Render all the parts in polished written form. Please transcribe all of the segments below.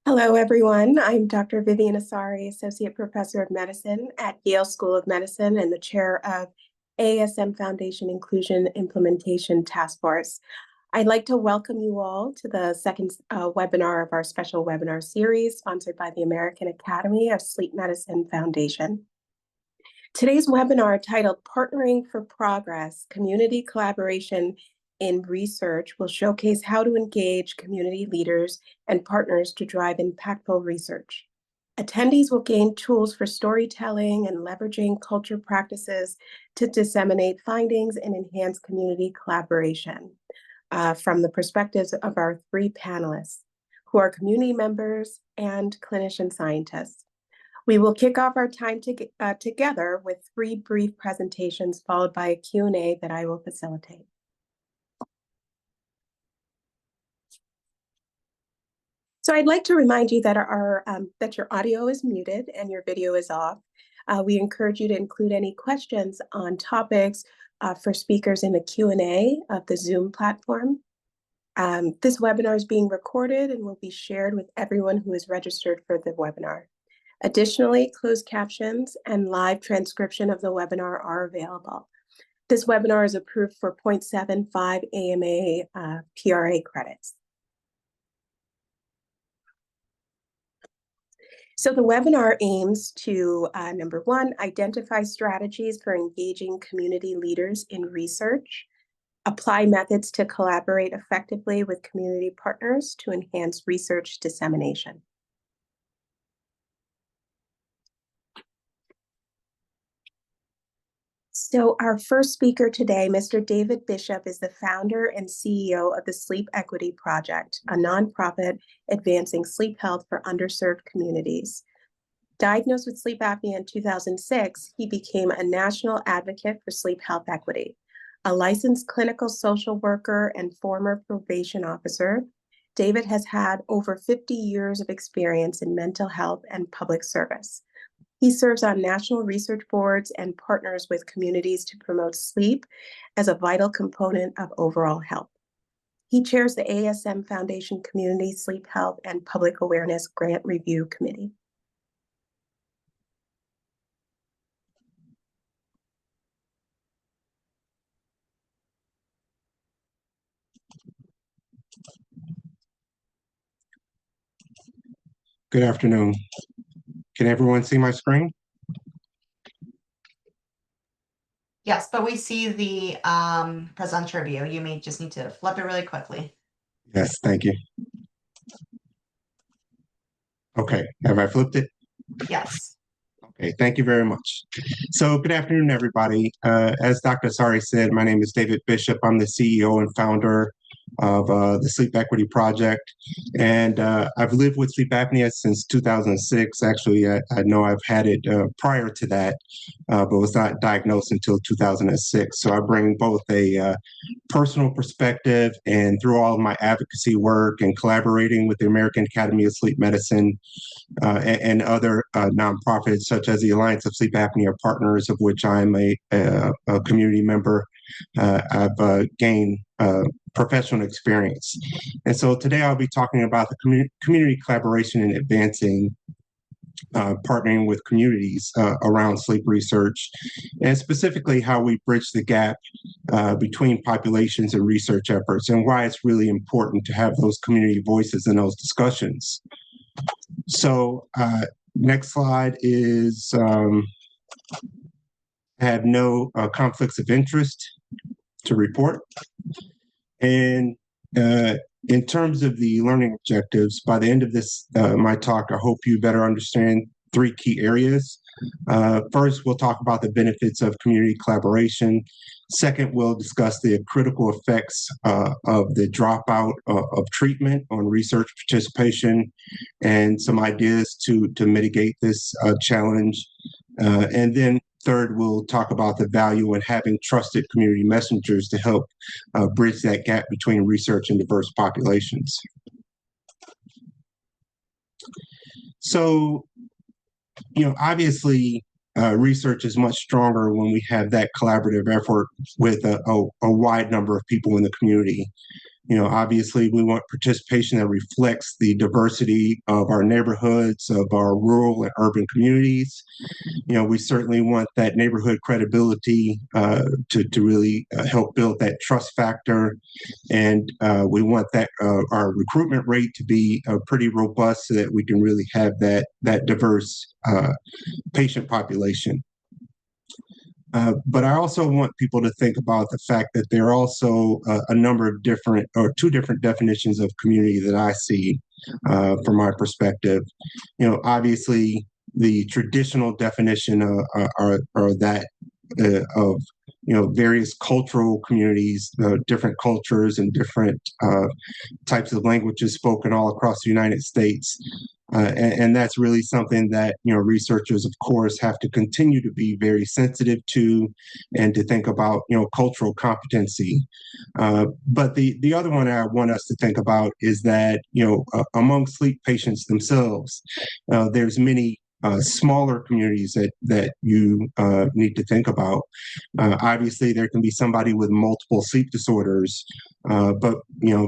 Hello, everyone. I'm Dr. Vivian Asari, Associate Professor of Medicine at Yale School of Medicine and the Chair of ASM Foundation Inclusion Implementation Task Force. I'd like to welcome you all to the second webinar of our special webinar series sponsored by the American Academy of Sleep Medicine Foundation. Today's webinar, titled Partnering for Progress, Community Collaboration in Research, will showcase how to engage community leaders and partners to drive impactful research. Attendees will gain tools for storytelling and leveraging culture practices to disseminate findings and enhance community collaboration from the perspectives of our three panelists, who are community members and clinician scientists. We will kick off our time together with three brief presentations, followed by a Q&A that I will facilitate. So I'd like to remind you that that your audio is muted and your video is off. We encourage you to include any questions on topics for speakers in the Q&A of the Zoom platform. This webinar is being recorded and will be shared with everyone who is registered for the webinar. Additionally, closed captions and live transcription of the webinar are available. This webinar is approved for 0.75 AMA PRA credits. So the webinar aims to, number one, identify strategies for engaging community leaders in research, apply methods to collaborate effectively with community partners to enhance research dissemination. So our first speaker today, Mr. David Bishop, is the founder and CEO of the Sleep Equity Project, a nonprofit advancing sleep health for underserved communities. Diagnosed with sleep apnea in 2006, he became a national advocate for sleep health equity. A licensed clinical social worker and former probation officer, David has had over 50 years of experience in mental health and public service. He serves on national research boards and partners with communities to promote sleep as a vital component of overall health. He chairs the ASM Foundation Community Sleep Health and Public Awareness Grant Review Committee. Good afternoon. Can everyone see my screen? Yes, but we see the presenter view. You may just need to flip it really quickly. Yes, thank you. Okay, have I flipped it? Yes. Okay, thank you very much. So good afternoon, everybody. As Dr. Asari said, my name is David Bishop. I'm the CEO and founder of the Sleep Equity Project. And I've lived with sleep apnea since 2006. Actually, I know I've had it prior to that, but was not diagnosed until 2006. So I bring both a personal perspective and through all of my advocacy work and collaborating with the American Academy of Sleep Medicine and other nonprofits such as the Alliance of Sleep Apnea Partners, of which I'm a community member. I've gained professional experience. And so today I'll be talking about the community collaboration in advancing partnering with communities around sleep research, and specifically how we bridge the gap between populations and research efforts, and why it's really important to have those community voices in those discussions. So next slide is have no conflicts of interest to report. And in terms of the learning objectives, by the end of this, my talk, I hope you better understand three key areas. First, we'll talk about the benefits of community collaboration. Second, we'll discuss the critical effects of the dropout of treatment on research participation and some ideas to mitigate this challenge. And then third, we'll talk about the value in having trusted community messengers to help bridge that gap between research and diverse populations. So, obviously, research is much stronger when we have that collaborative effort with a wide number of people in the community. Obviously, we want participation that reflects the diversity of our neighborhoods, of our rural and urban communities. We certainly want that neighborhood credibility to really help build that trust factor. And we want that our recruitment rate to be pretty robust so that we can really have that diverse patient population. But I also want people to think about the fact that there are also a number of different or two different definitions of community that I see from my perspective. Obviously, the traditional definition are that of various cultural communities, different cultures and different types of languages spoken all across the United States. And that's really something that researchers, of course, have to continue to be very sensitive to, and to think about cultural competency. But the other one I want us to think about is that among sleep patients themselves, there's many smaller communities that you need to think about. Obviously, there can be somebody with multiple sleep disorders, but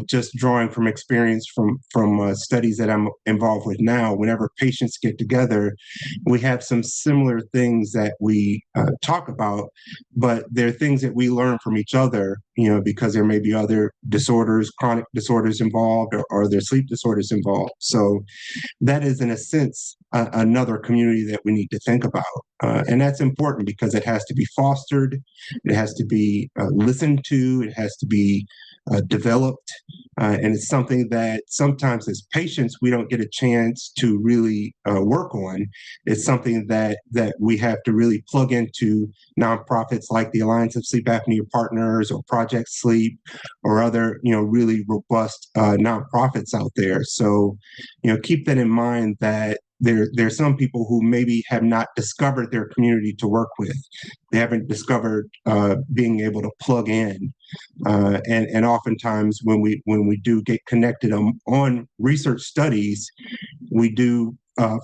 just drawing from experience from studies that I'm involved with now, whenever patients get together, we have some similar things that we talk about, but there are things that we learn from each other, because there may be other disorders, chronic disorders involved, or their sleep disorders involved. So that is, in a sense, another community that we need to think about. And that's important because it has to be fostered, it has to be listened to, it has to be developed. And it's something that sometimes as patients, we don't get a chance to really work on. It's something that we have to really plug into nonprofits like the Alliance of Sleep Apnea Partners or Project Sleep or other, really robust nonprofits out there. So, keep that in mind, that there's some people who maybe have not discovered their community to work with. They haven't discovered being able to plug in. And oftentimes when we do get connected on research studies, we do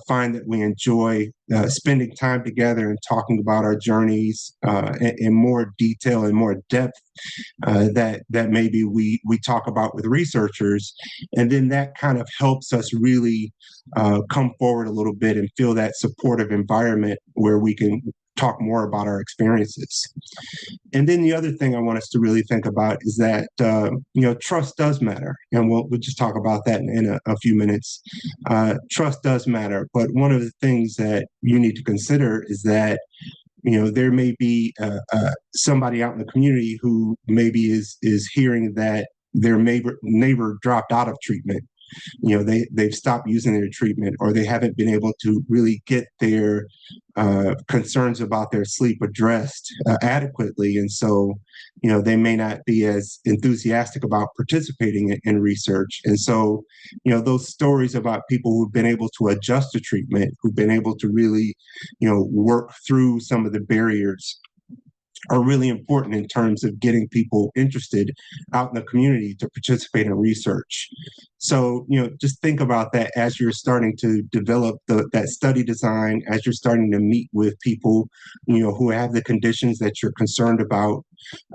find that we enjoy spending time together and talking about our journeys in more detail and more depth that maybe we talk about with researchers. And then that kind of helps us really come forward a little bit and feel that supportive environment where we can talk more about our experiences. And then the other thing I want us to really think about is that trust does matter, and we'll just talk about that in a few minutes. Trust does matter, but one of the things that you need to consider is that there may be somebody out in the community who maybe is hearing that their neighbor dropped out of treatment. They've stopped using their treatment, or they haven't been able to really get their concerns about their sleep addressed adequately. And so, they may not be as enthusiastic about participating in research. And so, those stories about people who've been able to adjust to treatment, who've been able to really, work through some of the barriers, are really important in terms of getting people interested out in the community to participate in research. So, just think about that as you're starting to develop that study design, as you're starting to meet with people, who have the conditions that you're concerned about,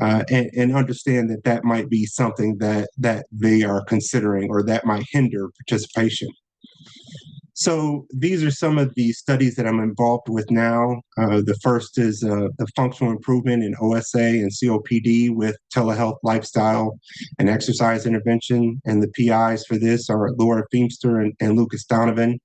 and understand that might be something that they are considering, or that might hinder participation. So these are some of the studies that I'm involved with now. The first is the functional improvement in OSA and COPD with telehealth lifestyle and exercise intervention. And the PIs for this are Laura Feemster and Lucas Donovan.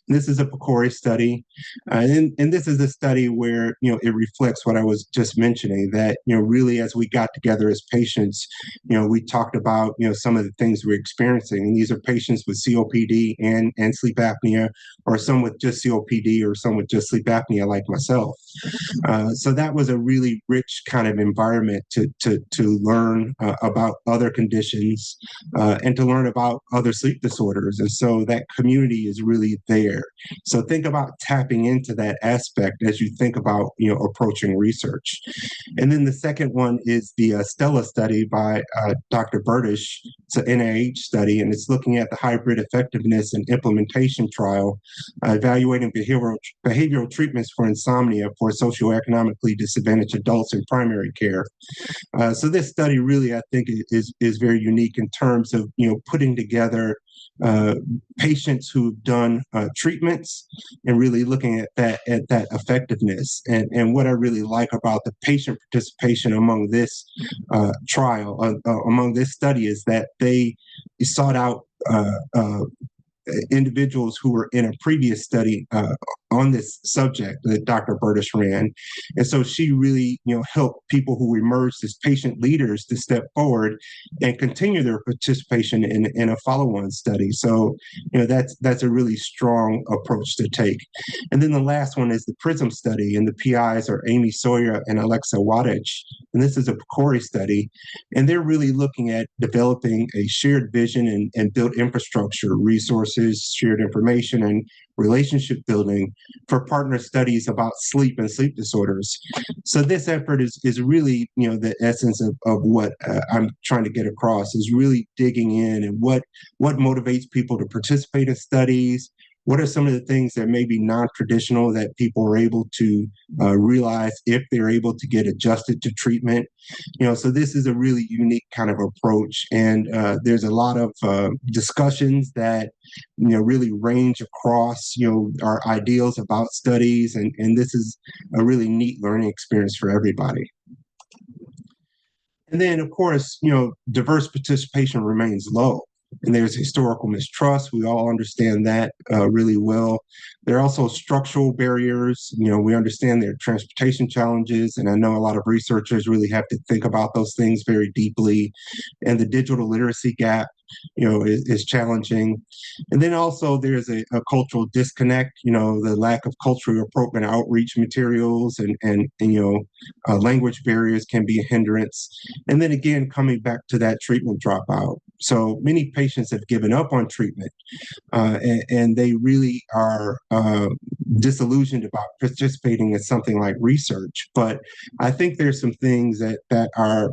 And this is a PCORI study. And this is a study where, it reflects what I was just mentioning, that, really as we got together as patients, we talked about, some of the things we're experiencing. And these are patients with COPD and sleep apnea, or some with just COPD, or some with just sleep apnea like myself. So that was a really rich kind of environment to learn about other conditions and to learn about other sleep disorders. And so that community is really there. So think about tapping into that aspect as you think about, approaching research. And then the second one is the Stella study by Dr. Burdish. It's an NIH study, and it's looking at the hybrid effectiveness and implementation trial, evaluating behavioral treatments for insomnia for socioeconomically disadvantaged adults in primary care. So this study really, I think, is very unique in terms of, putting together patients who've done treatments and really looking at that effectiveness. And what I really like about the patient participation among this among this study is that they sought out individuals who were in a previous study on this subject that Dr. Burdish ran. And so she really, helped people who emerged as patient leaders to step forward and continue their participation in a follow-on study. So, that's a really strong approach to take. And then the last one is the PRISM study, and the PIs are Amy Sawyer and Alexa Wadich. And this is a PCORI study, and they're really looking at developing a shared vision and build infrastructure, resources, shared information, and relationship building for partner studies about sleep and sleep disorders. So this effort is really, the essence of what I'm trying to get across, is really digging in and what motivates people to participate in studies. What are some of the things that may be non-traditional that people are able to realize if they're able to get adjusted to treatment? So this is a really unique kind of approach. And there's a lot of discussions that, really range across, our ideals about studies. And this is a really neat learning experience for everybody. And then, of course, diverse participation remains low. And there's historical mistrust. We all understand that really well. There are also structural barriers. We understand there are transportation challenges, and I know a lot of researchers really have to think about those things very deeply. And the digital literacy gap, is challenging. And then also there's a cultural disconnect, the lack of culturally appropriate outreach materials and language barriers can be a hindrance. And then again, coming back to that treatment dropout. So many patients have given up on treatment and they really are disillusioned about participating in something like research. But I think there's some things that are,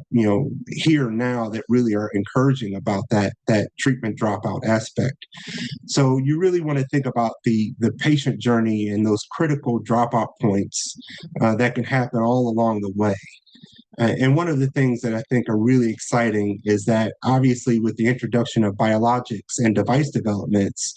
here now that really are encouraging about that treatment dropout aspect. So you really want to think about the patient journey and those critical dropout points that can happen all along the way. And one of the things that I think are really exciting is that obviously with the introduction of biologics and device developments,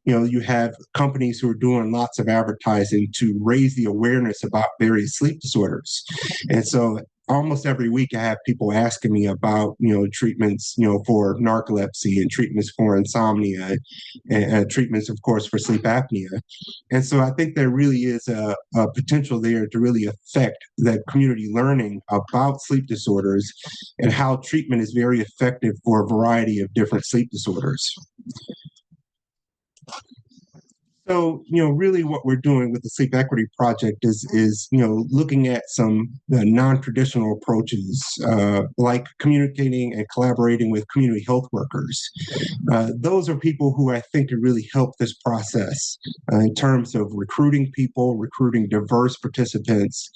you have companies who are doing lots of advertising to raise the awareness about various sleep disorders. And so almost every week I have people asking me about, treatments, for narcolepsy and treatments for insomnia and treatments, of course, for sleep apnea. And so I think there really is a potential there to really affect that community learning about sleep disorders and how treatment is very effective for a variety of different sleep disorders. So, really what we're doing with the Sleep Equity Project is looking at some non-traditional approaches, like communicating and collaborating with community health workers. Those are people who I think can really help this process in terms of recruiting people, recruiting diverse participants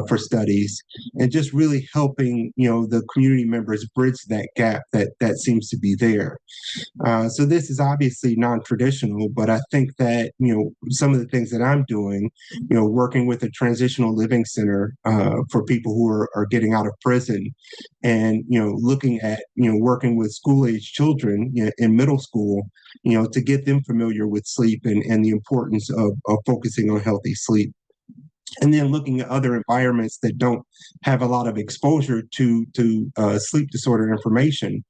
for studies, and just really helping, the community members bridge that gap that seems to be there. So this is obviously non-traditional, but I think that, some of the things that I'm doing, working with a transitional living center for people who are getting out of prison and, looking at, working with school-age children in middle school, to get them familiar with sleep and the importance of focusing on healthy sleep. And then looking at other environments that don't have a lot of exposure to sleep disorder information.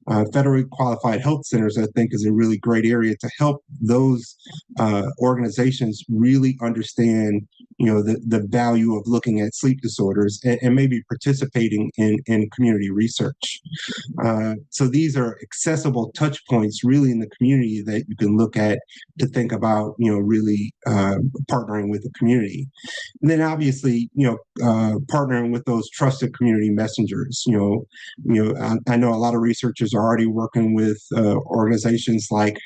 Federally qualified health centers, I think, is a really great area to help those organizations really understand, the value of looking at sleep disorders and maybe participating in community research. So these are accessible touch points really in the community that you can look at to think about, really partnering with the community. And then obviously, partnering with those trusted community messengers. I know a lot of researchers researchers are already working with organizations like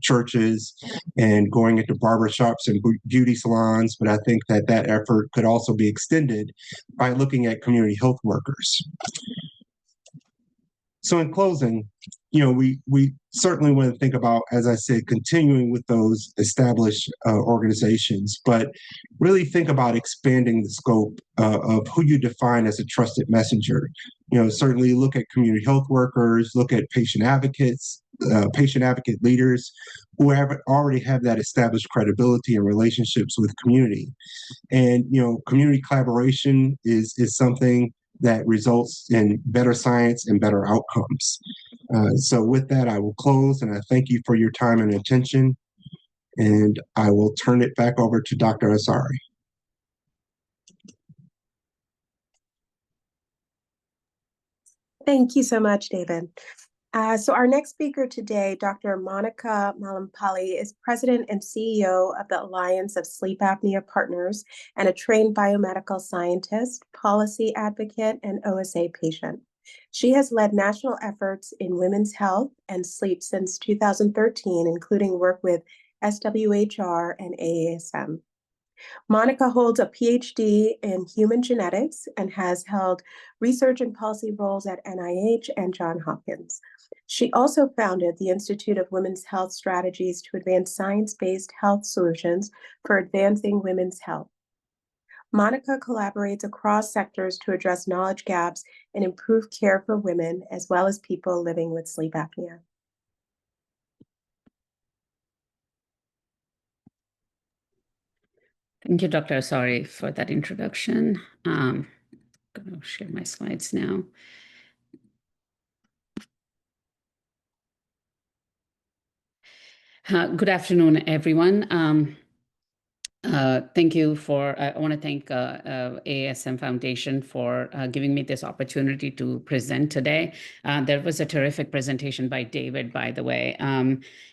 churches and going into barbershops and beauty salons, but I think that that effort could also be extended by looking at community health workers. So in closing, we certainly want to think about, as I said, continuing with those established organizations, but really think about expanding the scope of who you define as a trusted messenger. Certainly look at community health workers, look at patient advocate leaders who already have that established credibility and relationships with community. And community collaboration is something that results in better science and better outcomes. So with that, I will close, and I thank you for your time and attention, and I will turn it back over to Dr. Asari. Thank you so much, David. So our next speaker today, Dr. Monica Malampalli, is President and CEO of the Alliance of Sleep Apnea Partners and a trained biomedical scientist, policy advocate, and OSA patient. She has led national efforts in women's health and sleep since 2013, including work with SWHR and AASM. Monica holds a PhD in human genetics and has held research and policy roles at NIH and Johns Hopkins. She also founded the Institute of Women's Health Strategies to advance science-based health solutions for advancing women's health. Monica collaborates across sectors to address knowledge gaps and improve care for women, as well as people living with sleep apnea. Thank you, Dr. Asari, for that introduction. I'm going to share my slides now. Good afternoon, everyone. Thank you I want to thank AASM Foundation for giving me this opportunity to present today. There was a terrific presentation by David, by the way.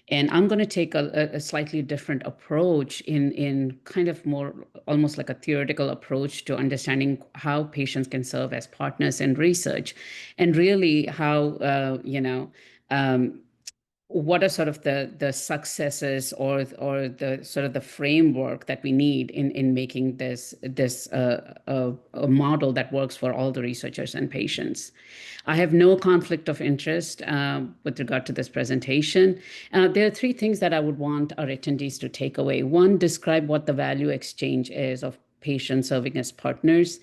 And I'm going to take a slightly different approach in kind of more almost like a theoretical approach to understanding how patients can serve as partners in research, and really how, what are sort of the successes or the sort of the framework that we need in making this a model that works for all the researchers and patients. I have no conflict of interest with regard to this presentation. There are three things that I would want our attendees to take away. One, describe what the value exchange is of patients serving as partners,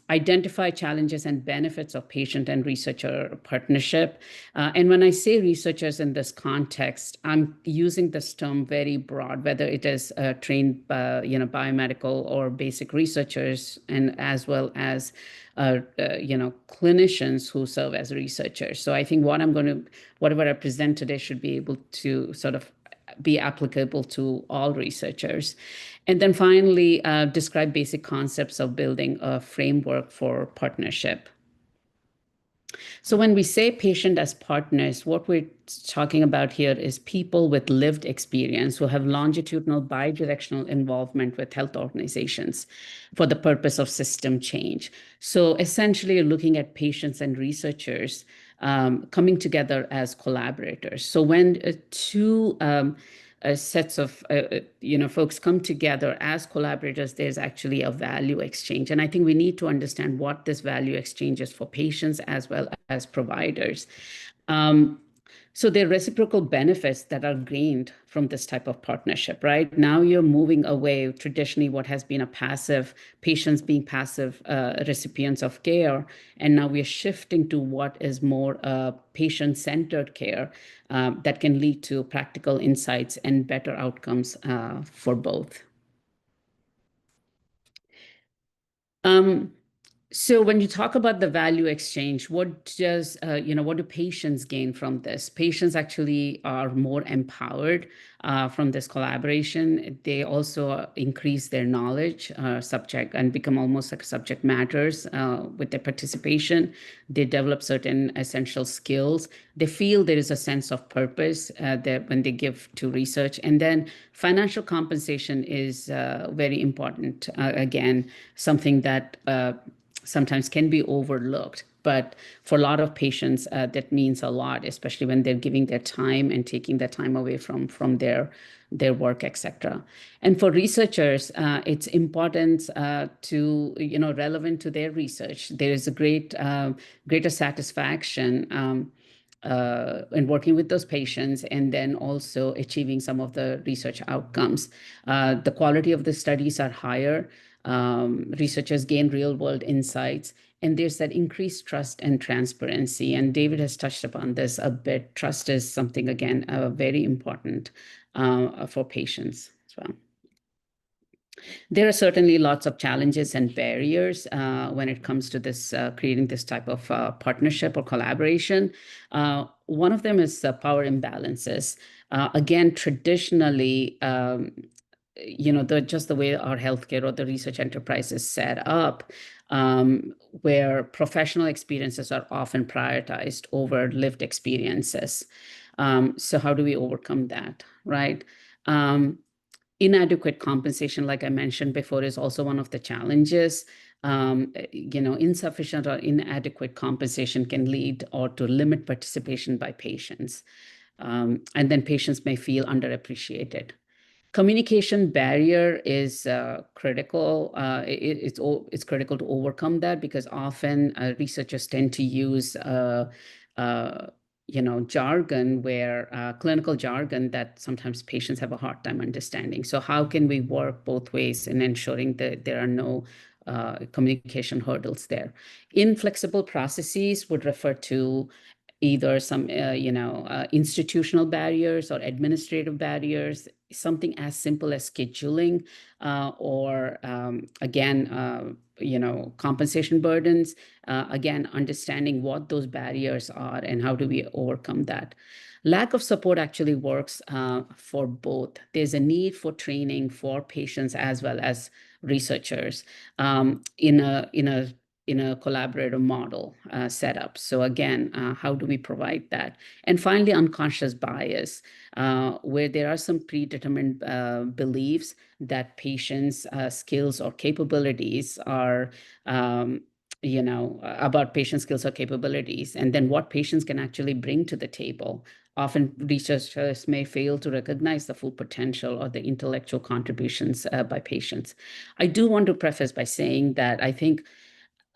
identify challenges and benefits of patient and researcher partnership. And when I say researchers in this context, I'm using this term very broad, whether it is trained biomedical or basic researchers, and as well as clinicians who serve as researchers. So I think whatever I present today should be able to sort of be applicable to all researchers. And then finally, describe basic concepts of building a framework for partnership. So when we say patient as partners, what we're talking about here is people with lived experience who have longitudinal bidirectional involvement with health organizations for the purpose of system change. So essentially, you're looking at patients and researchers coming together as collaborators. So when two sets of folks come together as collaborators, there's actually a value exchange. And I think we need to understand what this value exchange is for patients as well as providers. So there are reciprocal benefits that are gained from this type of partnership, right? Now you're moving away traditionally what has been a passive, patients being passive recipients of care. And now we're shifting to what is more patient-centered care that can lead to practical insights and better outcomes for both. So when you talk about the value exchange, what do patients gain from this? Patients actually are more empowered from this collaboration. They also increase their knowledge subject and become almost like subject matters with their participation. They develop certain essential skills. They feel there is a sense of purpose when they give to research. And then financial compensation is very important. Again, something that sometimes can be overlooked. But for a lot of patients, that means a lot, especially when they're giving their time and taking their time away from their work, etc. And for researchers, it's important to, relevant to their research. There is a greater satisfaction in working with those patients, and then also achieving some of the research outcomes. The quality of the studies are higher. Researchers gain real-world insights, and there's that increased trust and transparency. And David has touched upon this a bit. Trust is something, again, very important for patients as well. There are certainly lots of challenges and barriers when it comes to this creating this type of partnership or collaboration. One of them is power imbalances. Again, traditionally, just the way our healthcare or the research enterprise is set up, where professional experiences are often prioritized over lived experiences. So how do we overcome that, right? Inadequate compensation, like I mentioned before, is also one of the challenges. Insufficient or inadequate compensation can lead or to limit participation by patients. And then patients may feel underappreciated. Communication barrier is critical. It's critical to overcome that, because often researchers tend to use jargon, where clinical jargon that sometimes patients have a hard time understanding. So how can we work both ways in ensuring that there are no communication hurdles there? Inflexible processes would refer to either some institutional barriers or administrative barriers, something as simple as scheduling, or again, compensation burdens. Again, understanding what those barriers are and how do we overcome that. Lack of support actually works for both. There's a need for training for patients as well as researchers in a collaborative model setup. So again, how do we provide that? And finally, unconscious bias, where there are some predetermined beliefs that patients' skills or capabilities are, about patient skills or capabilities, and then what patients can actually bring to the table. Often researchers may fail to recognize the full potential or the intellectual contributions by patients. I do want to preface by saying that I think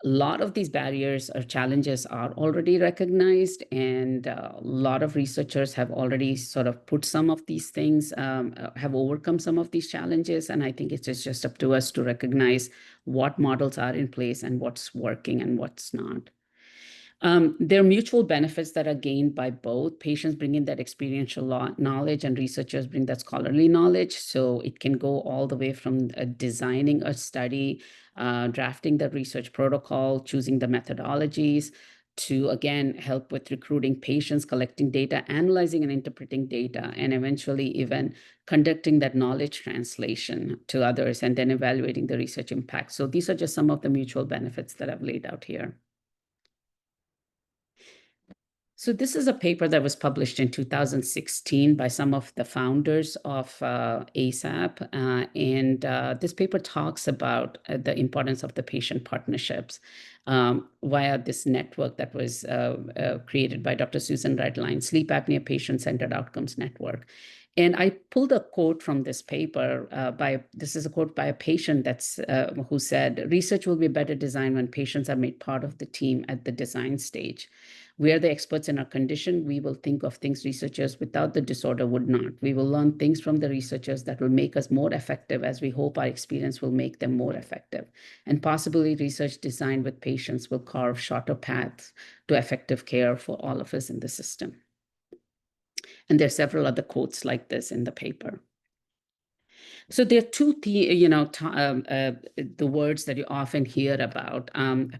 a lot of these barriers or challenges are already recognized, and a lot of researchers have already sort of put some of these things, have overcome some of these challenges. And I think it's just up to us to recognize what models are in place and what's working and what's not. There are mutual benefits that are gained by both. Patients bring in that experiential knowledge, and researchers bring that scholarly knowledge. So it can go all the way from designing a study, drafting the research protocol, choosing the methodologies, to, again, help with recruiting patients, collecting data, analyzing and interpreting data, and eventually even conducting that knowledge translation to others, and then evaluating the research impact. So these are just some of the mutual benefits that I've laid out here. So this is a paper that was published in 2016 by some of the founders of ASAP. And this paper talks about the importance of the patient partnerships via this network that was created by Dr. Susan Redline, Sleep Apnea Patient-Centered Outcomes Network. And I pulled a quote from this paper this is a quote by a patient who said, "Research will be better designed when patients are made part of the team at the design stage. We are the experts in our condition. We will think of things researchers without the disorder would not. We will learn things from the researchers that will make us more effective, as we hope our experience will make them more effective. And possibly research designed with patients will carve shorter paths to effective care for all of us in the system." And there are several other quotes like this in the paper. So there are two, the words that you often hear about,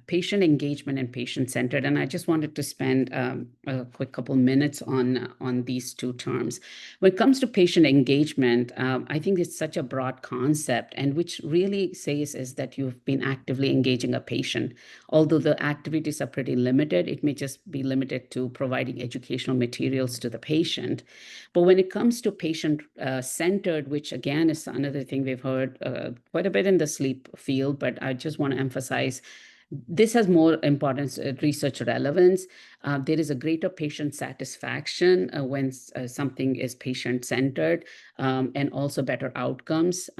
patient engagement and patient-centered. And I just wanted to spend a quick couple minutes on these two terms. When it comes to patient engagement, I think it's such a broad concept, and which really says is that you've been actively engaging a patient. Although the activities are pretty limited, it may just be limited to providing educational materials to the patient. But when it comes to patient-centered, which again is another thing we've heard quite a bit in the sleep field, but I just want to emphasize This has more importance, research relevance. There is a greater patient satisfaction when something is patient-centered, and also better outcomes.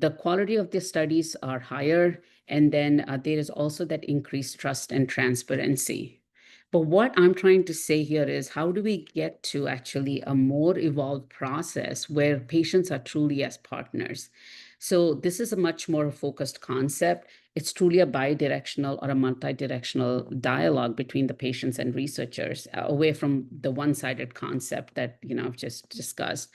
The quality of the studies are higher, and then there is also that increased trust and transparency. But what I'm trying to say here is, how do we get to actually a more evolved process where patients are truly as partners? So this is a much more focused concept. It's truly a bidirectional or a multidirectional dialogue between the patients and researchers, away from the one-sided concept that I've just discussed.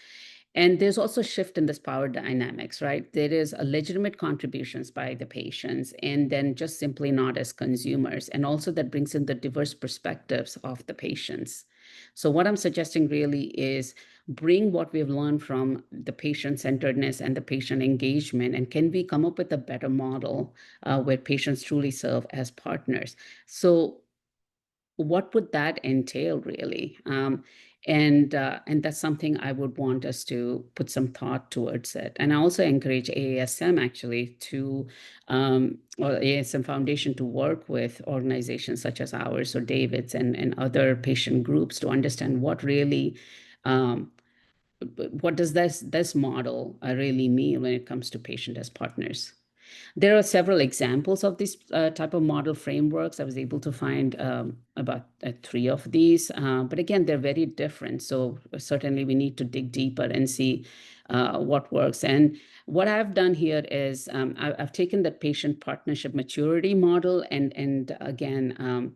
And there's also a shift in this power dynamics, right? There is a legitimate contributions by the patients, and then just simply not as consumers. And also that brings in the diverse perspectives of the patients. So what I'm suggesting really is bring what we've learned from the patient-centeredness and the patient engagement, and can we come up with a better model where patients truly serve as partners? So what would that entail really? And that's something I would want us to put some thought towards it. And I also encourage AASM actually to, or AASM Foundation to work with organizations such as ours or David's and other patient groups to understand what really, what does this model really mean when it comes to patient as partners? There are several examples of this type of model frameworks. I was able to find about 3 of these, but again, they're very different. So certainly we need to dig deeper and see what works. And what I've done here is I've taken the patient partnership maturity model and again,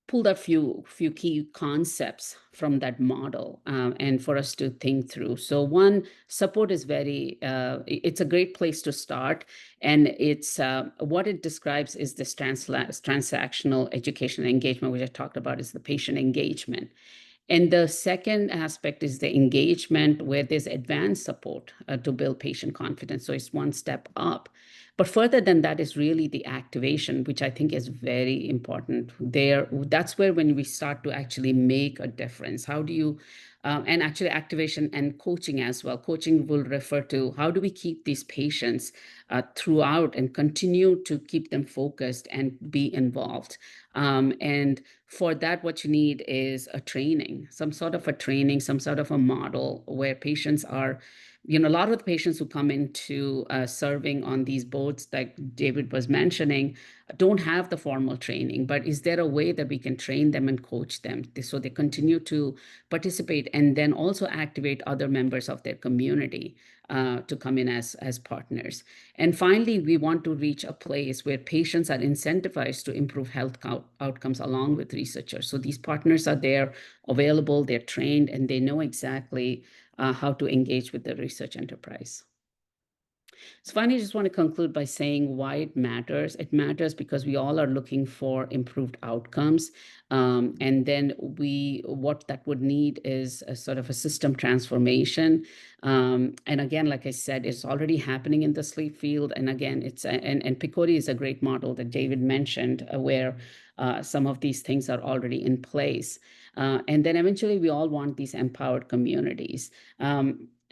pulled a few key concepts from that model and for us to think through. So one, support is very, it's a great place to start. And it's what it describes is this transactional education engagement, which I talked about, is the patient engagement. And the second aspect is the engagement where there's advanced support to build patient confidence. So it's one step up. But further than that is really the activation, which I think is very important there. That's where when we start to actually make a difference. How do you, and actually activation and coaching as well. Coaching will refer to how do we keep these patients throughout and continue to keep them focused and be involved. And for that, what you need is a training, some sort of a training, some sort of a model where patients are, a lot of the patients who come into serving on these boards, like David was mentioning, don't have the formal training. But is there a way that we can train them and coach them so they continue to participate and then also activate other members of their community to come in as partners? And finally, we want to reach a place where patients are incentivized to improve health outcomes along with researchers. So these partners are there, available, they're trained, and they know exactly how to engage with the research enterprise. So finally, I just want to conclude by saying why it matters. It matters because we all are looking for improved outcomes. And then what that would need is a sort of a system transformation. And again, like I said, it's already happening in the sleep field. And again, and PCORI is a great model that David mentioned where some of these things are already in place. And then eventually we all want these empowered communities.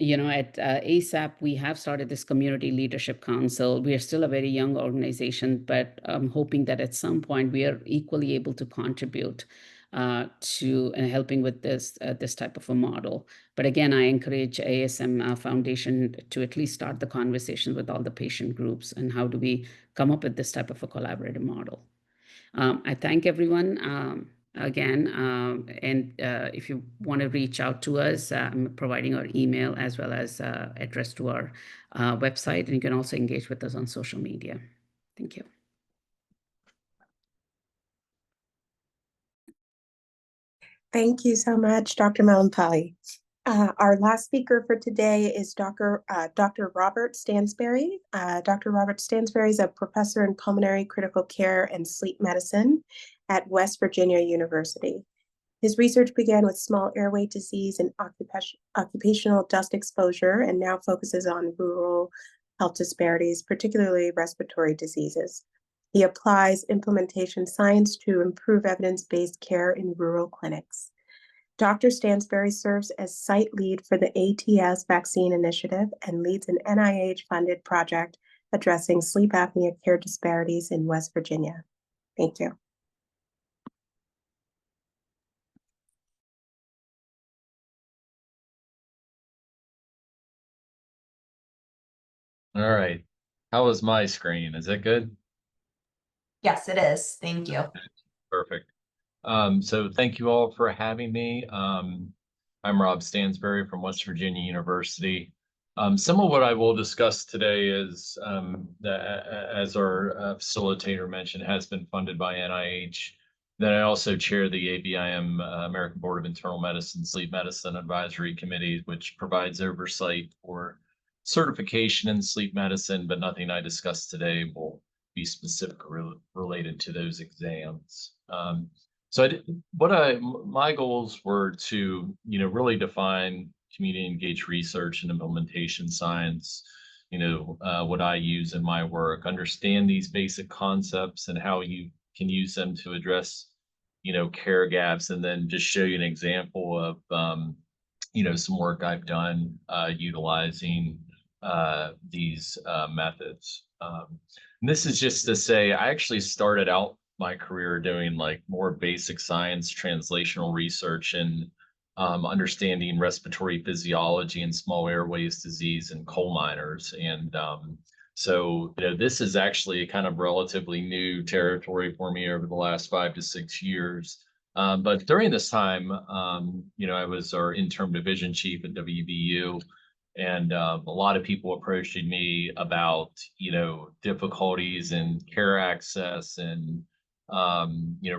At ASAP, we have started this Community Leadership Council. We are still a very young organization, but I'm hoping that at some point we are equally able to contribute to helping with this type of a model. But again, I encourage ASM Foundation to at least start the conversation with all the patient groups and how do we come up with this type of a collaborative model. I thank everyone. Again, and if you want to reach out to us, I'm providing our email as well as address to our website, and you can also engage with us on social media. Thank you. Thank you so much, Dr. Malampalli. Our last speaker for today is Dr. Robert Stansberry. Dr. Robert Stansberry is a professor in pulmonary critical care and sleep medicine at West Virginia University. His research began with small airway disease and occupational dust exposure, and now focuses on rural health disparities, particularly respiratory diseases. He applies implementation science to improve evidence-based care in rural clinics. Dr. Stansberry serves as site lead for the ATS Vaccine Initiative and leads an NIH-funded project addressing sleep apnea care disparities in West Virginia. Thank you. All right. How is my screen? Is it good? Yes, it is. Thank you. Perfect. So thank you all for having me. I'm Rob Stansberry from West Virginia University. Some of what I will discuss today is, as our facilitator mentioned, has been funded by NIH. Then I also chair the ABIM, American Board of Internal Medicine Sleep Medicine Advisory Committee, which provides oversight for certification in sleep medicine, but nothing I discuss today will be specifically related to those exams. So my goals were to, really define community engaged research and implementation science, what I use in my work, understand these basic concepts and how you can use them to address, care gaps, and then just show you an example of, some work I've done utilizing these methods. And this is just to say, I actually started out my career doing like more basic science, translational research, and understanding respiratory physiology and small airways disease in coal miners. And so, this is actually kind of relatively new territory for me over the last 5 to 6 years. But during this time, I was our interim division chief at WVU. And a lot of people approaching me about, difficulties in care access and,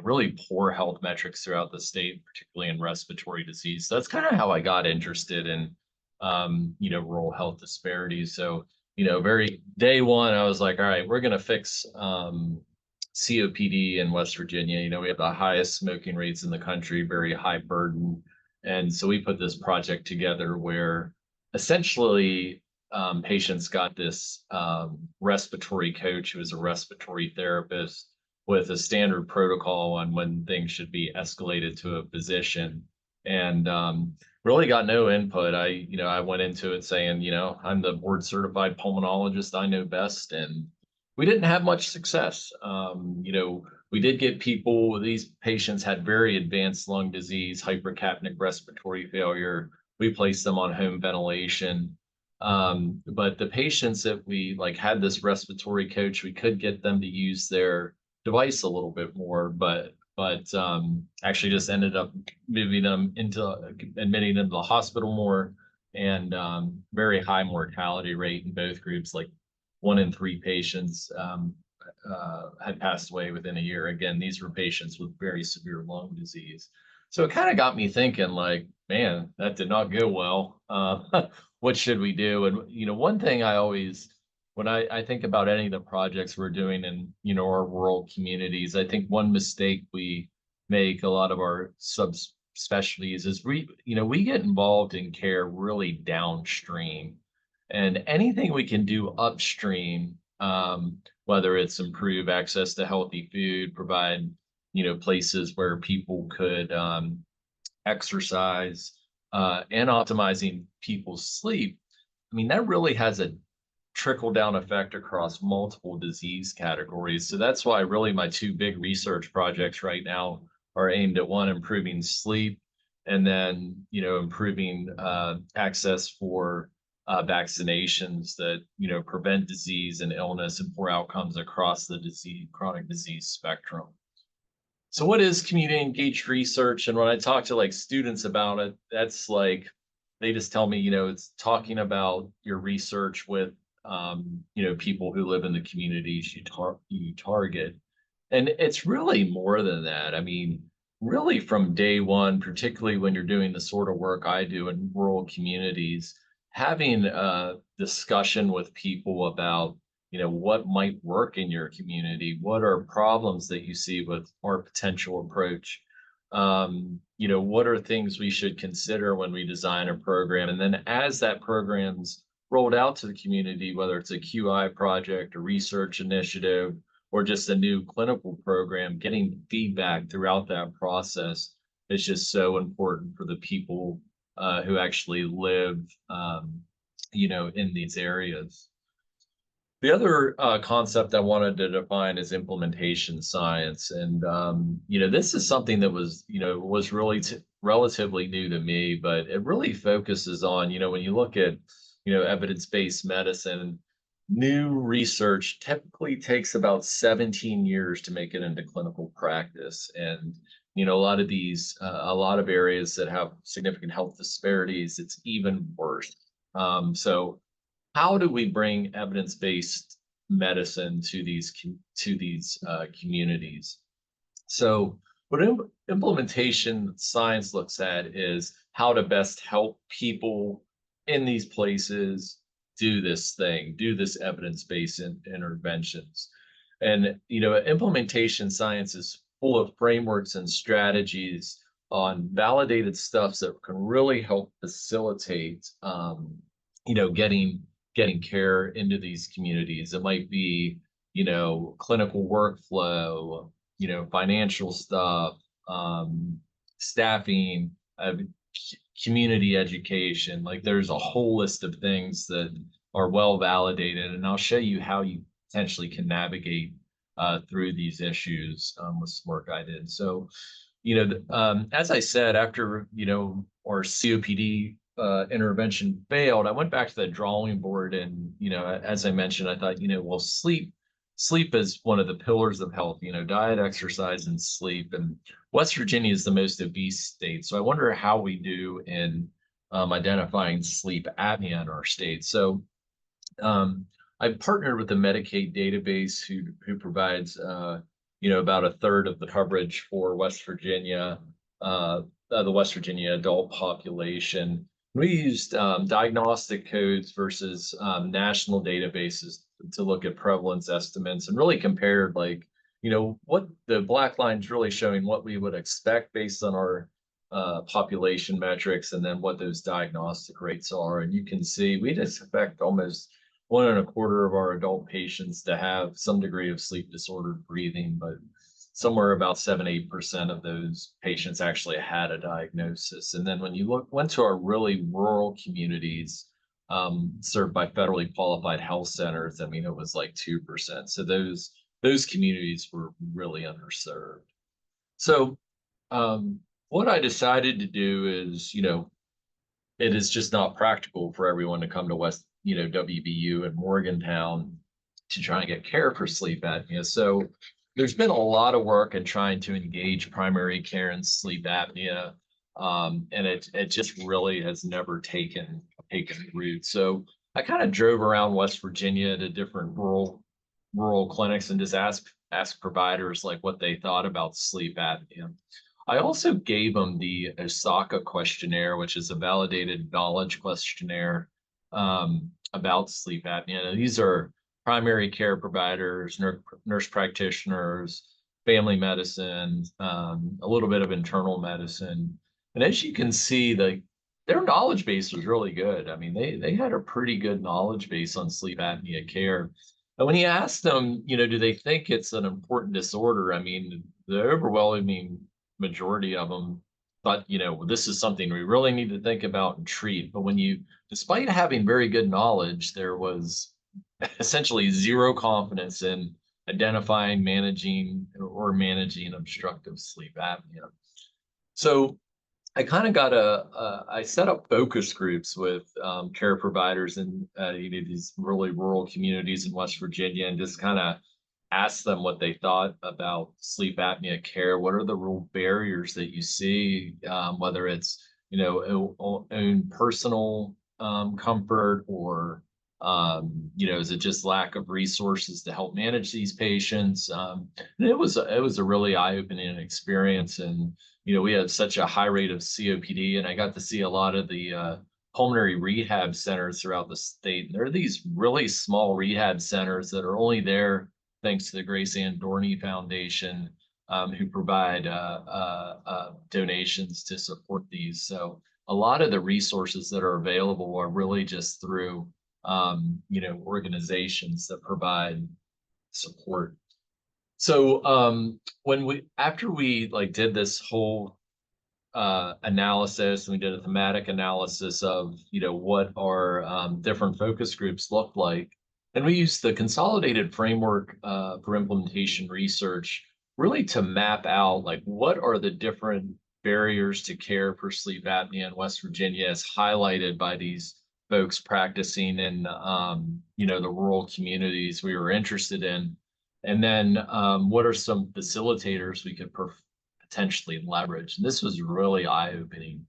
really poor health metrics throughout the state, particularly in respiratory disease. So that's kind of how I got interested in, rural health disparities. So, very day one, I was like, all right, we're going to fix COPD in West Virginia. We have the highest smoking rates in the country, very high burden. And so we put this project together where essentially patients got this respiratory coach who was a respiratory therapist with a standard protocol on when things should be escalated to a physician, and really got no input. I went into it saying, I'm the board certified pulmonologist, I know best, and we didn't have much success. We did get these patients had very advanced lung disease, hypercapnic respiratory failure. We placed them on home ventilation. But the patients that we had this respiratory coach, we could get them to use their device a little bit more, but actually just ended up admitting them into the hospital more, and very high mortality rate in both groups, like 1 in 3 patients had passed away within a year. Again, these were patients with very severe lung disease. So it kind of got me thinking, like, man, that did not go well. What should we do? And, one thing I always, when I think about any of the projects we're doing in, our rural communities, I think one mistake we make, a lot of our subspecialties, is we get involved in care really downstream. And anything we can do upstream, whether it's improve access to healthy food, provide, places where people could exercise, and optimizing people's sleep, that really has a trickle down effect across multiple disease categories. So that's why really my 2 big research projects right now are aimed at, one, improving sleep, and then, improving access for vaccinations that, prevent disease and illness and poor outcomes across the chronic disease spectrum. So what is community engaged research? And when I talk to students about it, that's they just tell me, it's talking about your research with, people who live in the communities you target. And it's really more than that. Really from day one, particularly when you're doing the sort of work I do in rural communities, having a discussion with people about, what might work in your community, what are problems that you see with our potential approach, what are things we should consider when we design a program. And then as that program's rolled out to the community, whether it's a QI project, a research initiative, or just a new clinical program, getting feedback throughout that process is just so important for the people who actually live, in these areas. The other concept I wanted to define is implementation science, and this is something that was really relatively new to me, but it really focuses on when you look at evidence-based medicine, new research typically takes about 17 years to make it into clinical practice, and a lot of areas that have significant health disparities, it's even worse. So how do we bring evidence-based medicine to these communities? So what implementation science looks at is how to best help people in these places do this evidence-based interventions. And implementation science is full of frameworks and strategies on validated stuff that can really help facilitate getting care into these communities. It might be, clinical workflow, financial stuff, staffing, community education. Like there's a whole list of things that are well validated, and I'll show you how you potentially can navigate through these issues with some work I did. So, as I said, after our COPD intervention failed, I went back to the drawing board, and as I mentioned, I thought, well, sleep is one of the pillars of health. Diet, exercise, and sleep. And West Virginia is the most obese state, so I wonder how we do in identifying sleep apnea in our state. So I've partnered with the Medicaid database who provides about a third of the coverage for West Virginia, the West Virginia adult population. We used diagnostic codes versus national databases to look at prevalence estimates and really compared what the black line's really showing what we would expect based on our population metrics, and then what those diagnostic rates are. And you can see we'd expect almost 1.25 of our adult patients to have some degree of sleep disordered breathing, but somewhere about 7-8% of those patients actually had a diagnosis. And then when you went to our really rural communities served by federally qualified health centers, I mean, it was like 2%. So those communities were really underserved. So what I decided to do is, it is just not practical for everyone to come to WVU in Morgantown to try and get care for sleep apnea. So there's been a lot of work in trying to engage primary care in sleep apnea, and it just really has never taken root. So I kind of drove around West Virginia to different rural clinics and just asked providers like what they thought about sleep apnea. I also gave them the Osaka questionnaire, which is a validated knowledge questionnaire about sleep apnea. Now, these are primary care providers, nurse practitioners, family medicine, a little bit of internal medicine. And as you can see, their knowledge base was really good. I mean, they had a pretty good knowledge base on sleep apnea care. And when you ask them, do they think it's an important disorder? I mean, the overwhelming majority of them thought, this is something we really need to think about and treat. But despite having very good knowledge, there was essentially zero confidence in identifying, managing obstructive sleep apnea. So I kind of I set up focus groups with care providers in these really rural communities in West Virginia, and just kind of asked them what they thought about sleep apnea care. What are the real barriers that you see, whether it's own personal comfort, or is it just lack of resources to help manage these patients? And it was a really eye-opening experience. And we had such a high rate of COPD, and I got to see a lot of the pulmonary rehab centers throughout the state. And there are these really small rehab centers that are only there thanks to the Grace Ann Dorney Foundation, who provide donations to support these. So a lot of the resources that are available are really just through organizations that provide support. So after we did this whole analysis, and we did a thematic analysis of what our different focus groups looked like, And we use the consolidated framework for implementation research really to map out like what are the different barriers to care for sleep apnea in West Virginia as highlighted by these folks practicing in the rural communities we were interested in. And then what are some facilitators we could potentially leverage? And this was really eye-opening.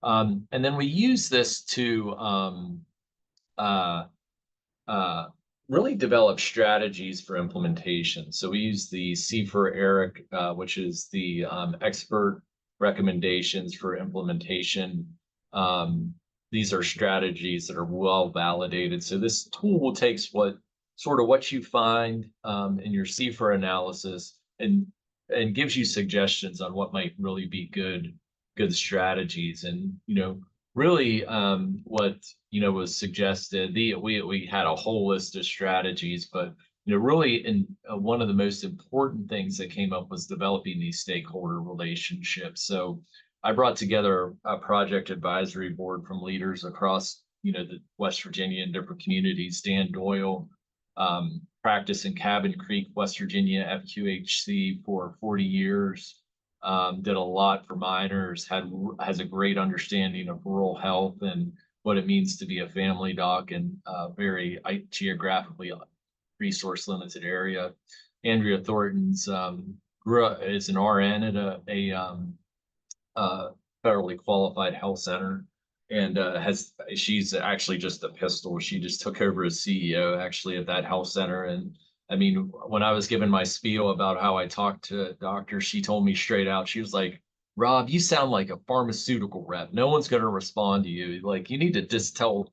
And then we use this to uh, uh, really develop strategies for implementation. So we use the C4ERIC, which is the expert recommendations for implementation. These are strategies that are well validated. So this tool takes what you find in your C4 analysis and gives you suggestions on what might really be good strategies. And really what was suggested, we had a whole list of strategies, but really in one of the most important things that came up was developing these stakeholder relationships. So I brought together a project advisory board from leaders across the West Virginia and different communities. Dan Doyle practiced in Cabin Creek, West Virginia, FQHC for 40 years. Did a lot for minors, has a great understanding of rural health and what it means to be a family doc in a very geographically resource limited area. Andrea Thornton's is an RN at a federally qualified health center, and she's actually just a pistol. She just took over as CEO actually at that health center. And I mean, when I was giving my spiel about how I talked to doctors, she told me straight out, she was like, Rob, you sound like a pharmaceutical rep. No one's going to respond to you. Like, you need to just tell,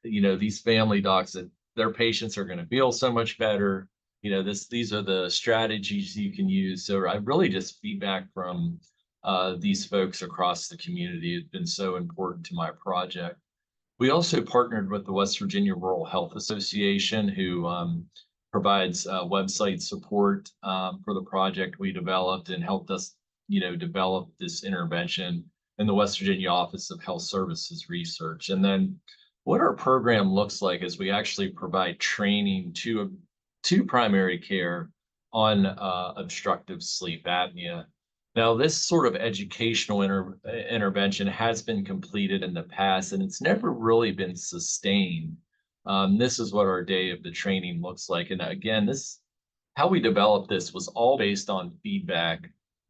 these family docs that their patients are going to feel so much better. These are the strategies you can use. So I really just feedback from these folks across the community has been so important to my project. We also partnered with the West Virginia Rural Health Association, who provides website support for the project we developed and helped us, develop this intervention in the West Virginia Office of Health Services Research. And then what our program looks like is we actually provide training to primary care on obstructive sleep apnea. Now, this sort of educational intervention has been completed in the past, and it's never really been sustained. This is what our day of the training looks like. And again, how we developed this was all based on feedback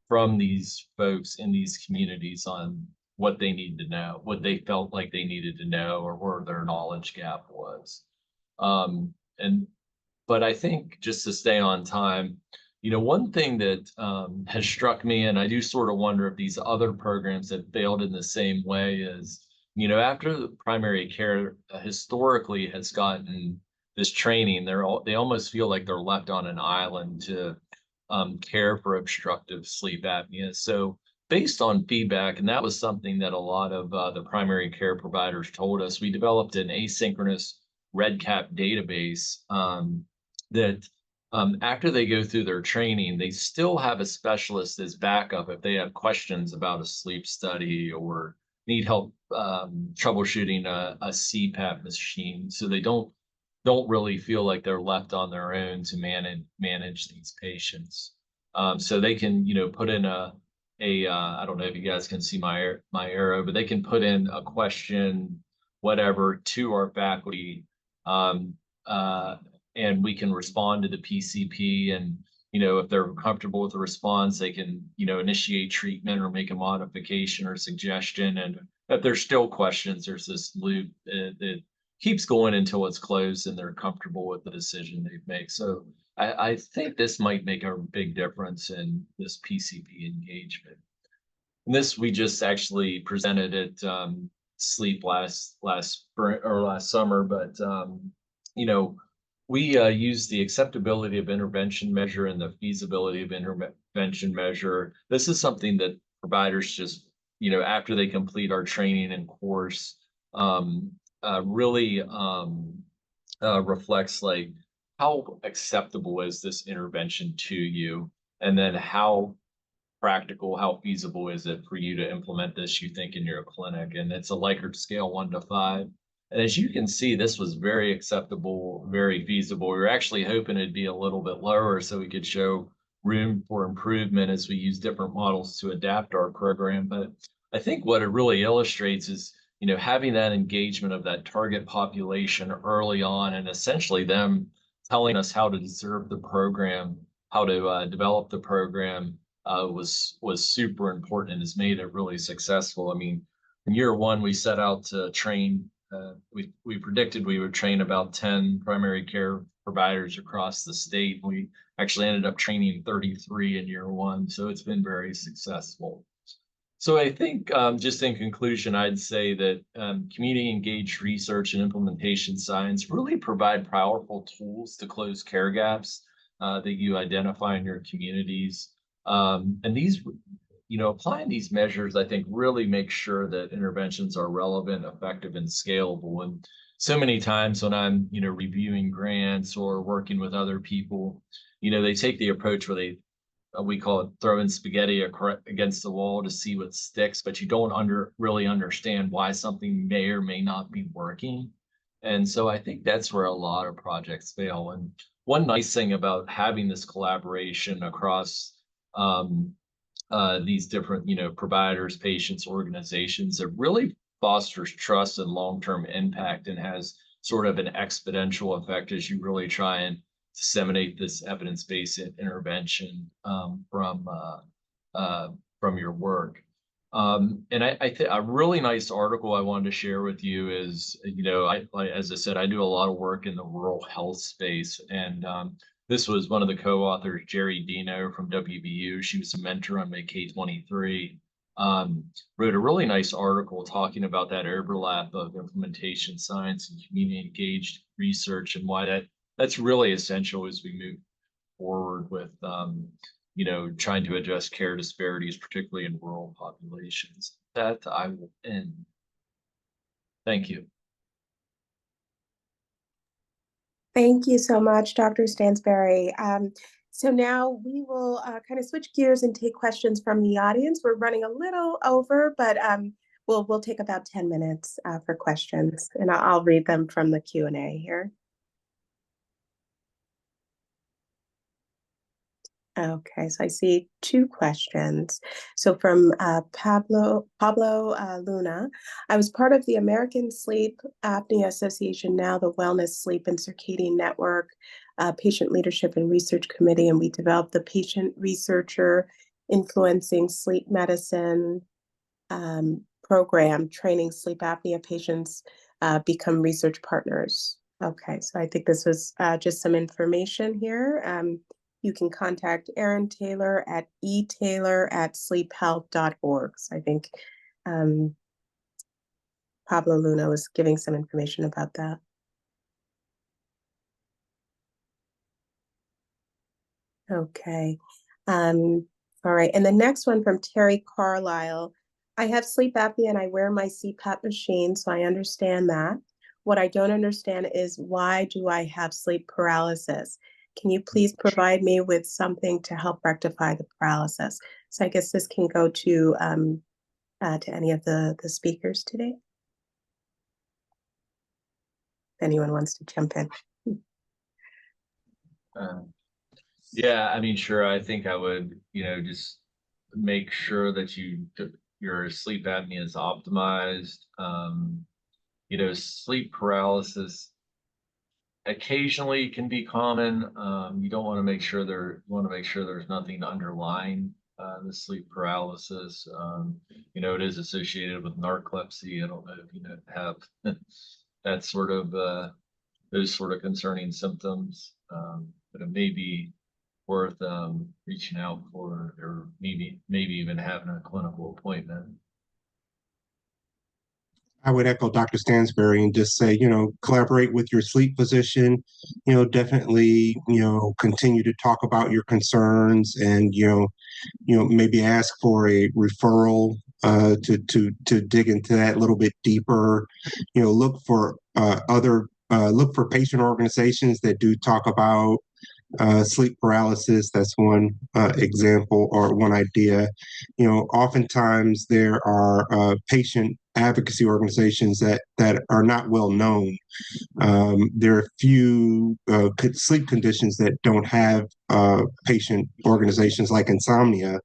from these folks in these communities on what they need to know, what they felt like they needed to know, or where their knowledge gap was. But I think just to stay on time, one thing that has struck me, and I do sort of wonder if these other programs have failed in the same way, is, after the primary care historically has gotten this training, they almost feel like they're left on an island to care for obstructive sleep apnea. So based on feedback, and that was something that a lot of the primary care providers told us, we developed an asynchronous REDCap database that after they go through their training, they still have a specialist as backup if they have questions about a sleep study or need help troubleshooting a CPAP machine. So they don't really feel like they're left on their own to manage these patients. So they can, put in I don't know if you guys can see my arrow, but they can put in a question, whatever, to our faculty, and we can respond to the PCP. And if they're comfortable with the response, they can initiate treatment or make a modification or suggestion. And if there's still questions, there's this loop that keeps going until it's closed and they're comfortable with the decision they've made. So I think this might make a big difference in this PCP engagement. And this we just actually presented at Sleep last spring or last summer, but we use the acceptability of intervention measure and the feasibility of intervention measure. This is something that providers just, after they complete our training and course, really reflects like how acceptable is this intervention to you, and then how practical, how feasible is it for you to implement this, you think, in your clinic. And it's a Likert scale 1 to 5. And as you can see, this was very acceptable, very feasible. We were actually hoping it'd be a little bit lower so we could show room for improvement as we use different models to adapt our program. But I think what it really illustrates is, having that engagement of that target population early on, and essentially them telling us how to deserve the program, how to develop the program, was super important and has made it really successful. I mean, in year one, we set out to train. We predicted we would train about 10 primary care providers across the state. We actually ended up training 33 in year one, so it's been very successful. So I think, just in conclusion, I'd say that community engaged research and implementation science really provide powerful tools to close care gaps that you identify in your communities. And these, applying these measures, I think, really make sure that interventions are relevant, effective, and scalable. And so many times when I'm, reviewing grants or working with other people, they take the approach where we call it throwing spaghetti against the wall to see what sticks, but you don't really understand why something may or may not be working. And so I think that's where a lot of projects fail. And one nice thing about having this collaboration across these different, providers, patients, organizations, it really fosters trust and long-term impact and has sort of an exponential effect as you really try and disseminate this evidence-based intervention from your work. And I think a really nice article I wanted to share with you is, as I said, I do a lot of work in the rural health space, and this was one of the co-authors, Jerry Dino from WVU. She was a mentor on my K-23. Wrote a really nice article talking about that overlap of implementation science and community engaged research and why that's really essential as we move forward with, trying to address care disparities, particularly in rural populations. That I will end. Thank you. Thank you so much, Dr. Stansberry. So now we will kind of switch gears and take questions from the audience. We're running a little over, but we'll take about 10 minutes for questions, and I'll read them from the Q&A here. Okay, so I see two questions. So from Pablo Luna, I was part of the American Sleep Apnea Association, now the Wellness, Sleep, and Circadian Network Patient Leadership and Research Committee, and we developed the Patient Researcher Influencing Sleep Medicine program, training sleep apnea patients become research partners. Okay, so I think this was just some information here. You can contact Erin Taylor at etaylor@sleephealth.org. So I think Pablo Luna was giving some information about that. Okay. All right. And the next one from Terry Carlisle. I have sleep apnea and I wear my CPAP machine, so I understand that. What I don't understand is, why do I have sleep paralysis? Can you please provide me with something to help rectify the paralysis? So I guess this can go to any of the speakers today. If anyone wants to jump in. Yeah, I mean, sure. I think I would, just make sure that your sleep apnea is optimized. Sleep paralysis occasionally can be common. You want to make sure there's nothing underlying the sleep paralysis. It is associated with narcolepsy. I don't know if have that sort of those sort of concerning symptoms, but it may be worth reaching out for, or maybe even having a clinical appointment. I would echo Dr. Stansberry and just say, collaborate with your sleep physician, definitely, continue to talk about your concerns and, maybe ask for a referral to dig into that a little bit deeper. Look for look for patient organizations that do talk about sleep paralysis. That's one example or one idea. Oftentimes there are patient advocacy organizations that are not well known. There are few sleep conditions that don't have patient organizations like insomnia,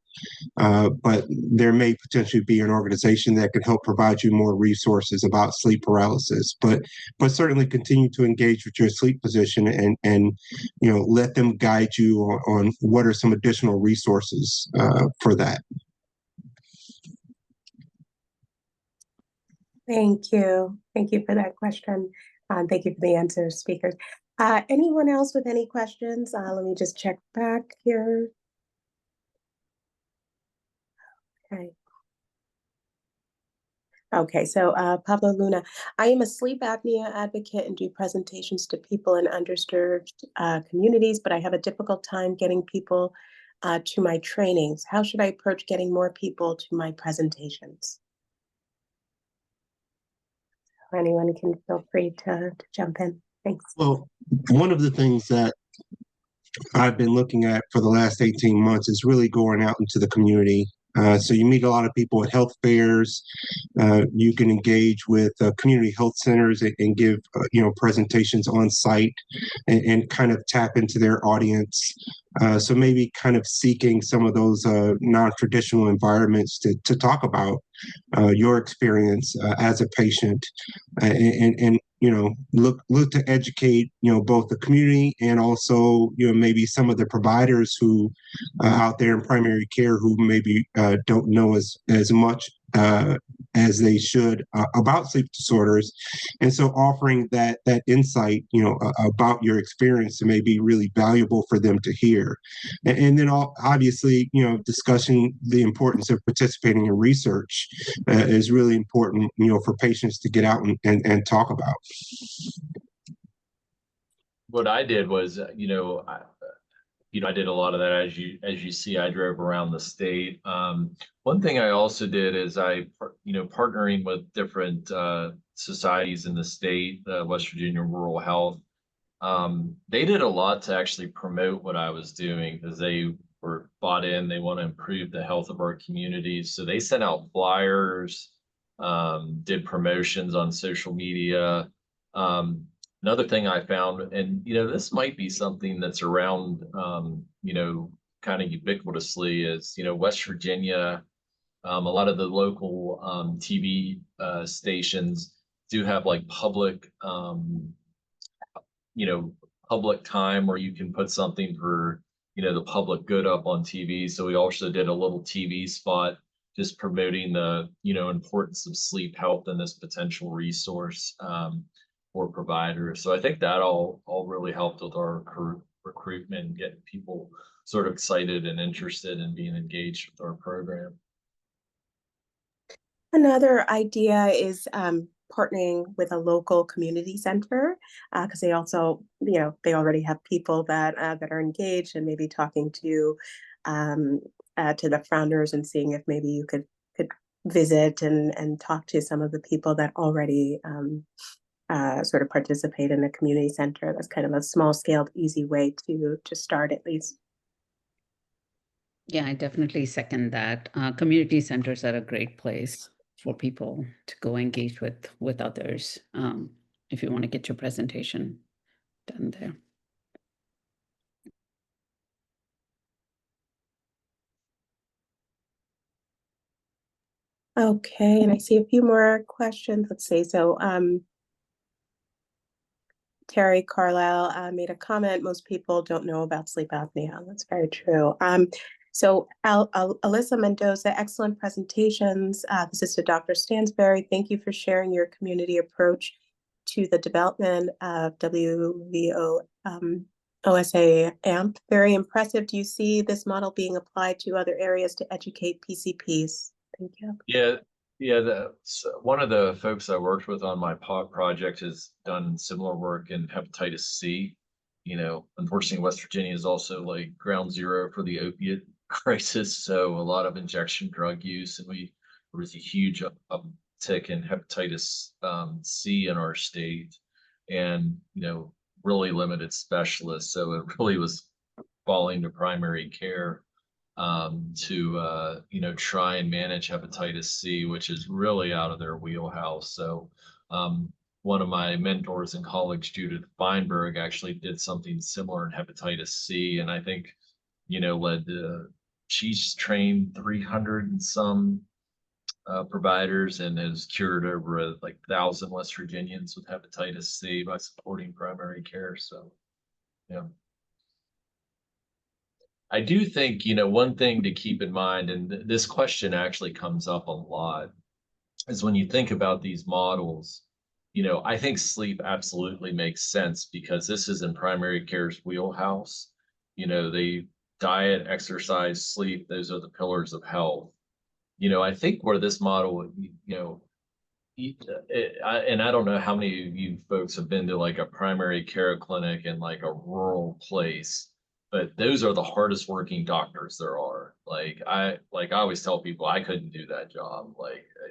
but there may potentially be an organization that could help provide you more resources about sleep paralysis. But certainly continue to engage with your sleep physician and let them guide you on what are some additional resources for that. Thank you. Thank you for that question. Thank you for the answers, speakers. Anyone else with any questions? Let me just check back here. Okay. Okay, so Pablo Luna, I am a sleep apnea advocate and do presentations to people in underserved communities, but I have a difficult time getting people to my trainings. How should I approach getting more people to my presentations? Anyone can feel free to jump in. Thanks. Well, one of the things that I've been looking at for the last 18 months is really going out into the community. So you meet a lot of people at health fairs. You can engage with community health centers and give presentations on site and kind of tap into their audience. So maybe kind of seeking some of those non-traditional environments to talk about your experience as a patient and look to educate both the community and also maybe some of the providers who out there in primary care who maybe don't know as much as they should about sleep disorders, and so offering that insight about your experience may be really valuable for them to hear, and then obviously discussing the importance of participating in research is really important for patients to get out and talk about. What I did was, I did a lot of that. As you see, I drove around the state. One thing I also did is partnering with different societies in the state, West Virginia Rural Health. They did a lot to actually promote what I was doing because they were bought in. They want to improve the health of our communities. So they sent out flyers, did promotions on social media. Another thing I found, and this might be something that's around, kind of ubiquitously, is West Virginia. A lot of the local TV stations do have like public, public time where you can put something for the public good up on TV. So we also did a little TV spot just promoting the importance of sleep health and this potential resource. For providers. So I think that all really helped with our recruitment, getting people sort of excited and interested in being engaged with our program. Another idea is partnering with a local community center because they also, they already have people that are engaged, and maybe talking to the founders and seeing if maybe you could visit and talk to some of the people that already sort of participate in a community center. That's kind of a small scaled, easy way to start at least. Yeah, I definitely second that. Community centers are a great place for people to go engage with others if you want to get your presentation done there. Okay, and I see a few more questions. Let's see. So Terry Carlisle made a comment. Most people don't know about sleep apnea. That's very true. So Alyssa Mendoza, excellent presentations. This is to Dr. Stansberry. Thank you for sharing your community approach to the development of WVO OSA AMP. Very impressive. Do you see this model being applied to other areas to educate PCPs? Thank you. Yeah. One of the folks I worked with on my project has done similar work in hepatitis C. Unfortunately, West Virginia is also like ground zero for the opiate crisis. So a lot of injection drug use, and there was a huge uptick in hepatitis C in our state, and really limited specialists. So it really was falling to primary care. to try and manage hepatitis C, which is really out of their wheelhouse. So one of my mentors in college, Judith Feinberg, actually did something similar in hepatitis C, and I think led to, she's trained 300 and some providers and has cured over 1,000 West Virginians with hepatitis C by supporting primary care. So yeah. I do think, one thing to keep in mind, and this question actually comes up a lot, is when you think about these models, I think sleep absolutely makes sense because this is in primary care's wheelhouse. They diet, exercise, sleep, those are the pillars of health. I think where this model, and I don't know how many of you folks have been to a primary care clinic in a rural place, but those are the hardest working doctors there are. I always tell people I couldn't do that job.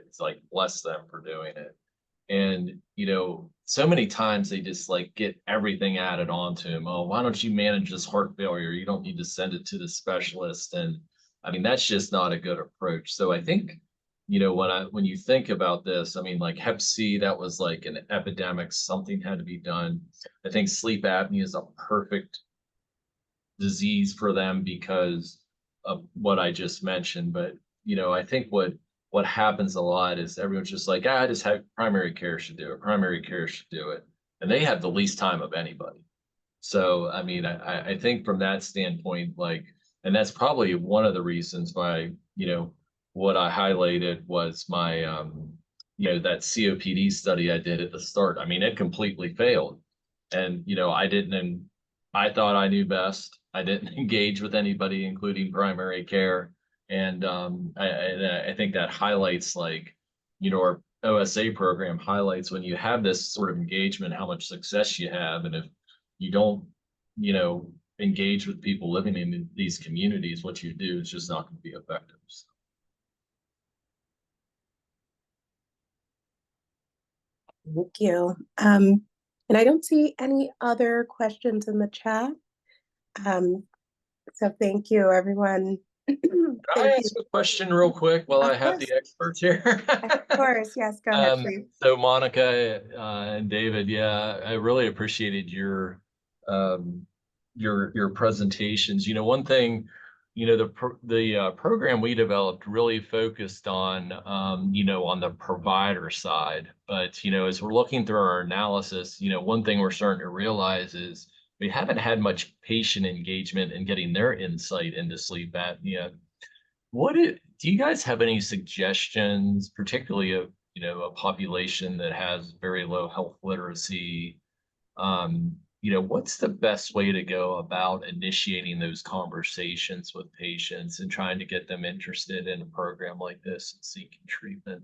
It's bless them for doing it. And so many times they just get everything added onto them. Oh, why don't you manage this heart failure? You don't need to send it to the specialist. And I mean, that's just not a good approach. So I think when you think about this, I mean, Hep C, that was an epidemic, something had to be done. I think sleep apnea is a perfect disease for them because of what I just mentioned. But I think what happens a lot is everyone's just I just have primary care should do it. Primary care should do it, and they have the least time of anybody. So I mean, I think from that standpoint, and that's probably one of the reasons why what I highlighted was my that COPD study I did at the start. I mean, it completely failed, and I thought I knew best. I didn't engage with anybody, including primary care. And I think that highlights our OSA program highlights when you have this sort of engagement, how much success you have. And if you don't, engage with people living in these communities, what you do is just not going to be effective. So. Thank you. And I don't see any other questions in the chat. So thank you, everyone. Can I ask a question real quick while I have the experts here? Of course, yes, go ahead, please. So Monica and David, yeah, I really appreciated your presentations. One thing, the program we developed really focused on on the provider side. But as we're looking through our analysis, one thing we're starting to realize is we haven't had much patient engagement in getting their insight into sleep apnea. Do you guys have any suggestions, particularly of a population that has very low health literacy? What's the best way to go about initiating those conversations with patients and trying to get them interested in a program like this and seeking treatment?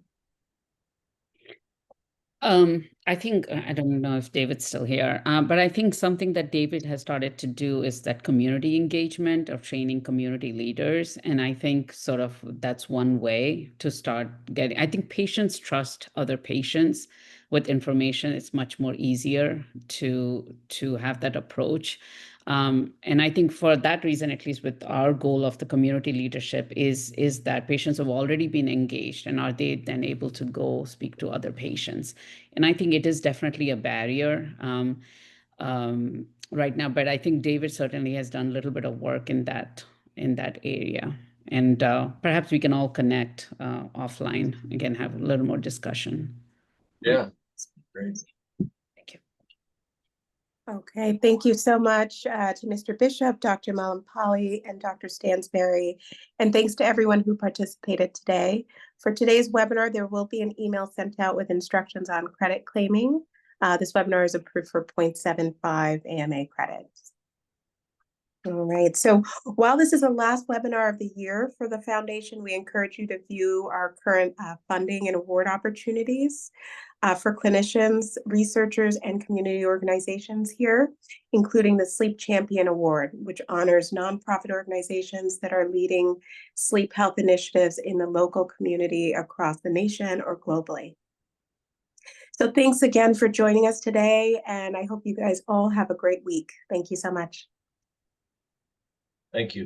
I think, I don't know if David's still here, but I think something that David has started to do is that community engagement of training community leaders. And I think sort of that's one way to start getting, I think patients trust other patients with information. It's much more easier to have that approach. And I think for that reason, at least with our goal of the community leadership is that patients have already been engaged, and are they then able to go speak to other patients? And I think it is definitely a barrier right now, but I think David certainly has done a little bit of work in that area. And perhaps we can all connect offline, again, have a little more discussion. Yeah, great. Thank you. Okay, thank you so much to Mr. Bishop, Dr. Malampalli, and Dr. Stansberry. And thanks to everyone who participated today. For today's webinar, there will be an email sent out with instructions on credit claiming. This webinar is approved for 0.75 AMA credits. All right, so while this is the last webinar of the year for the foundation, we encourage you to view our current funding and award opportunities for clinicians, researchers, and community organizations here, including the Sleep Champion Award, which honors nonprofit organizations that are leading sleep health initiatives in the local community across the nation or globally. So thanks again for joining us today, and I hope you guys all have a great week. Thank you so much. Thank you.